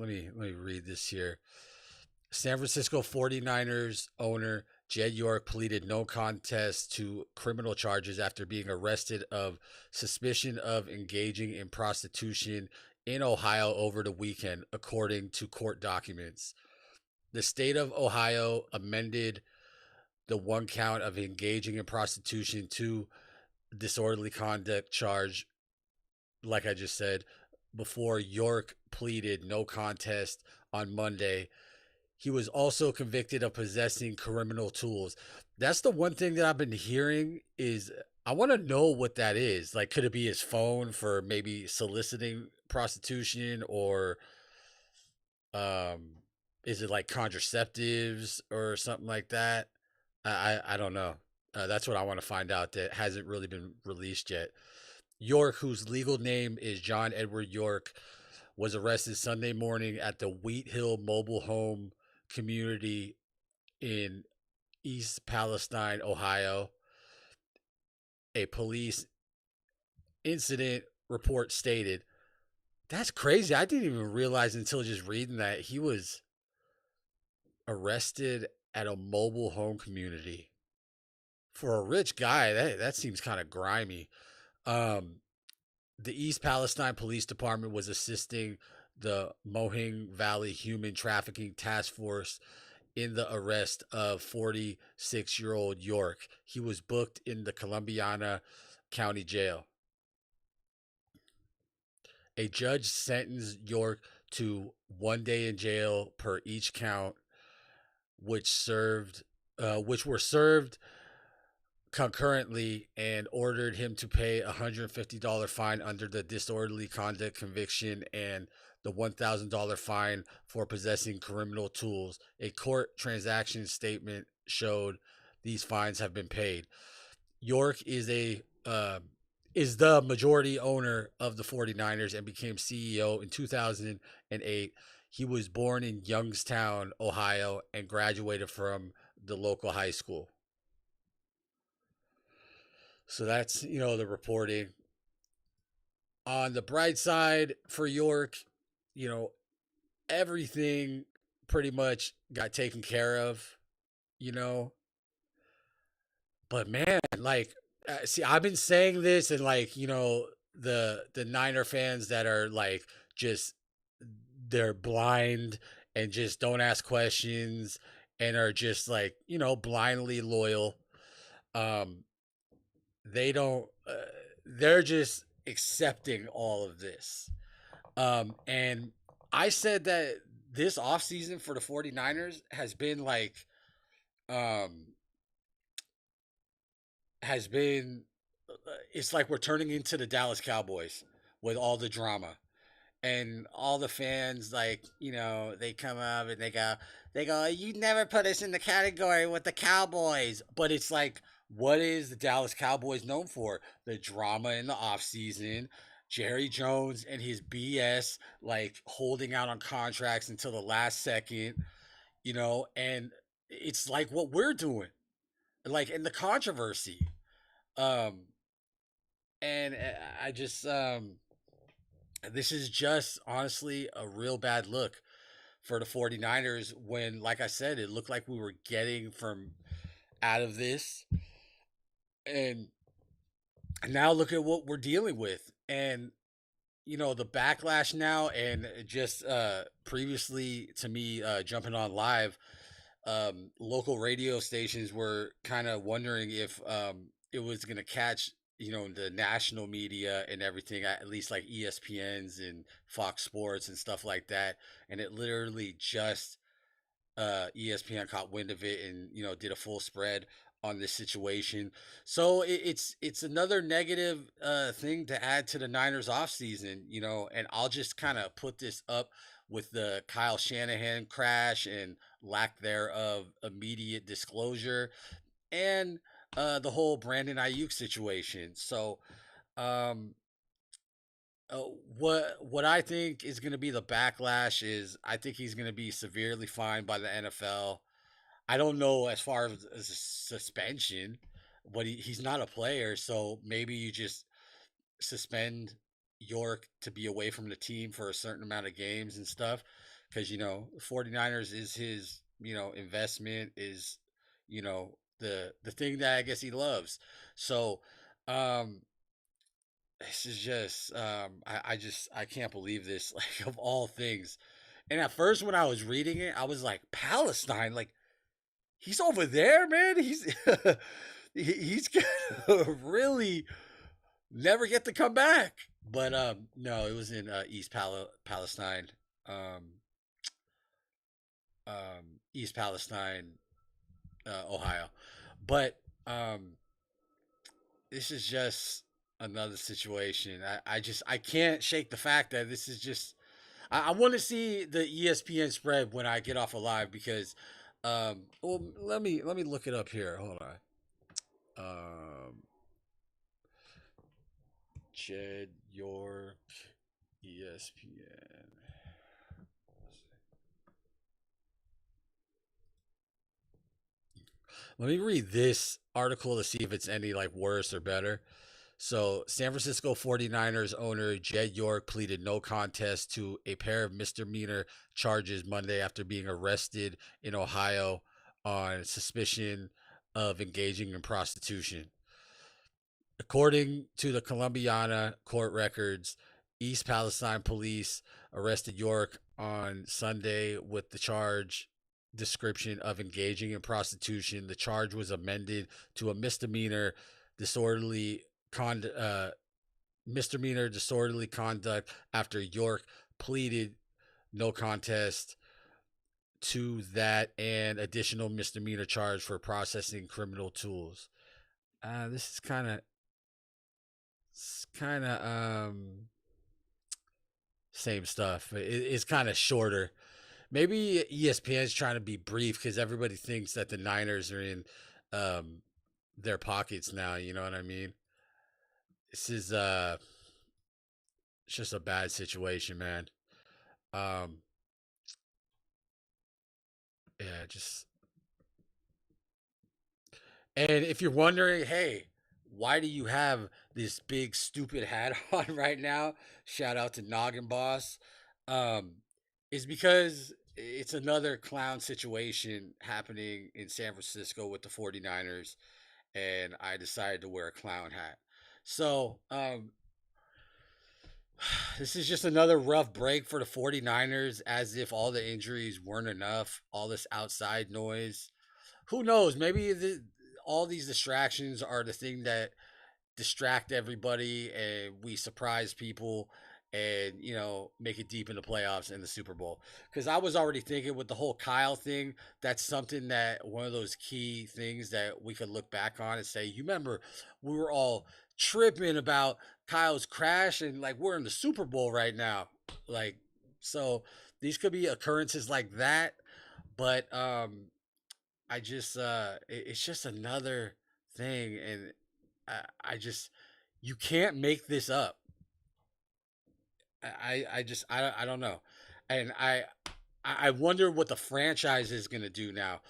Let me read this here. San Francisco 49ers owner Jed York pleaded no contest to criminal charges after being arrested of suspicion of engaging in prostitution in Ohio over the weekend, according to court documents. The state of Ohio amended the one count of engaging in prostitution to disorderly conduct charge, like I just said, before York pleaded no contest on Monday. He was also convicted of possessing criminal tools. That's the one thing that I've been hearing is I want to know what that is. Like, could it be his phone for maybe soliciting prostitution, or um, is it like contraceptives or something like that? I don't know. That's what I want to find out. That hasn't really been released yet. York, whose legal name is John Edward York, was arrested Sunday morning at the Wheat Hill mobile home community in East Palestine, Ohio. A police incident report stated. That's crazy. I didn't even realize until just reading that he was arrested at a mobile home community. For a rich guy, that seems kind of grimy. Um, the East Palestine Police Department was assisting the Mohing Valley Human Trafficking Task Force in the arrest of 46-year-old York. He was booked in the Columbiana County Jail. A judge sentenced York to 1 day in jail per each count, which were served concurrently, and ordered him to pay a $150 fine under the disorderly conduct conviction and the $1,000 fine for possessing criminal tools. A court transaction statement showed these fines have been paid. York is the majority owner of the 49ers and became CEO in 2008. He was born in Youngstown, Ohio, and graduated from the local high school. So that's, the reporting. On the bright side for York, you know, everything pretty much got taken care of, you know. But man, like, see, I've been saying this, and like, the Niner fans that are like just they're blind and just don't ask questions and are just like, blindly loyal. Um, they don't. They're just accepting all of this. And I said that this offseason for the 49ers um has been it's like we're turning into the Dallas Cowboys with all the drama. And all the fans, like, they come up and they go, you never put us in the category with the Cowboys. But it's like, what is the Dallas Cowboys known for? The drama in the offseason, Jerry Jones and his BS, like holding out on contracts until the last second, and it's like what we're doing, like in the controversy. Um, and I just, this is just honestly a real bad look for the 49ers when, like I said, it looked like we were getting from out of this. And now look at what we're dealing with. And, the backlash now, and just previously to me jumping on live, local radio stations were kind of wondering if it was going to catch the national media and everything, at least like ESPN's and Fox Sports and stuff like that. And it literally just ESPN caught wind of it and did a full spread on this situation. So it's another negative thing to add to the Niners offseason, and I'll just kind of put this up with the Kyle Shanahan crash and lack thereof immediate disclosure, and the whole Brandon Ayuk situation. So um, uh, what I think is going to be the backlash is I think he's going to be severely fined by the NFL. I don't know as far as a suspension, but he's not a player, so maybe you just suspend York to be away from the team for a certain amount of games and stuff. because 49ers is his investment, is the thing that I guess he loves. So um this is just I can't believe this, like, of all things. And at first when I was reading it, I was like, Palestine, like, he's over there, man. He's he's gonna really never get to come back. But no, it was in Palestine. Um East Palestine, Ohio. But um this is just another situation. I can't shake the fact that this is just I want to see the ESPN spread when I get off of live, because well, let me look it up here. Hold on. Jed York, ESPN. Let me read this article to see if it's any like worse or better. So, San Francisco 49ers owner Jed York pleaded no contest to a pair of misdemeanor charges Monday after being arrested in Ohio on suspicion of engaging in prostitution. According to the Columbiana court records, East Palestine police arrested York on Sunday with the charge description of engaging in prostitution. The charge was amended to a disorderly con- uh, disorderly conduct after York pleaded no contest to that and additional misdemeanor charge for processing criminal tools. This is kind of same stuff. It's kind of shorter. Maybe ESPN's trying to be brief because everybody thinks that the Niners are in um, their pockets now. You know what I mean? This is it's just a bad situation, man. Um, yeah, just and if you're wondering, hey, why do you have this big stupid hat on right now? Shout out to Noggin Boss. Um, is because it's another clown situation happening in San Francisco with the 49ers, and I decided to wear a clown hat. So, this is just another rough break for the 49ers, as if all the injuries weren't enough, all this outside noise. Who knows? Maybe all these distractions are the thing that distract everybody and we surprise people and make it deep in the playoffs in the Super Bowl. Because I was already thinking with the whole Kyle thing, that's something that one of those key things that we could look back on and say, you remember we were all tripping about Kyle's crash, and like we're in the Super Bowl right now. Like, so these could be occurrences like that. But I just it's just another thing, and I just you can't make this up. I don't know, and I wonder what the franchise is gonna do now,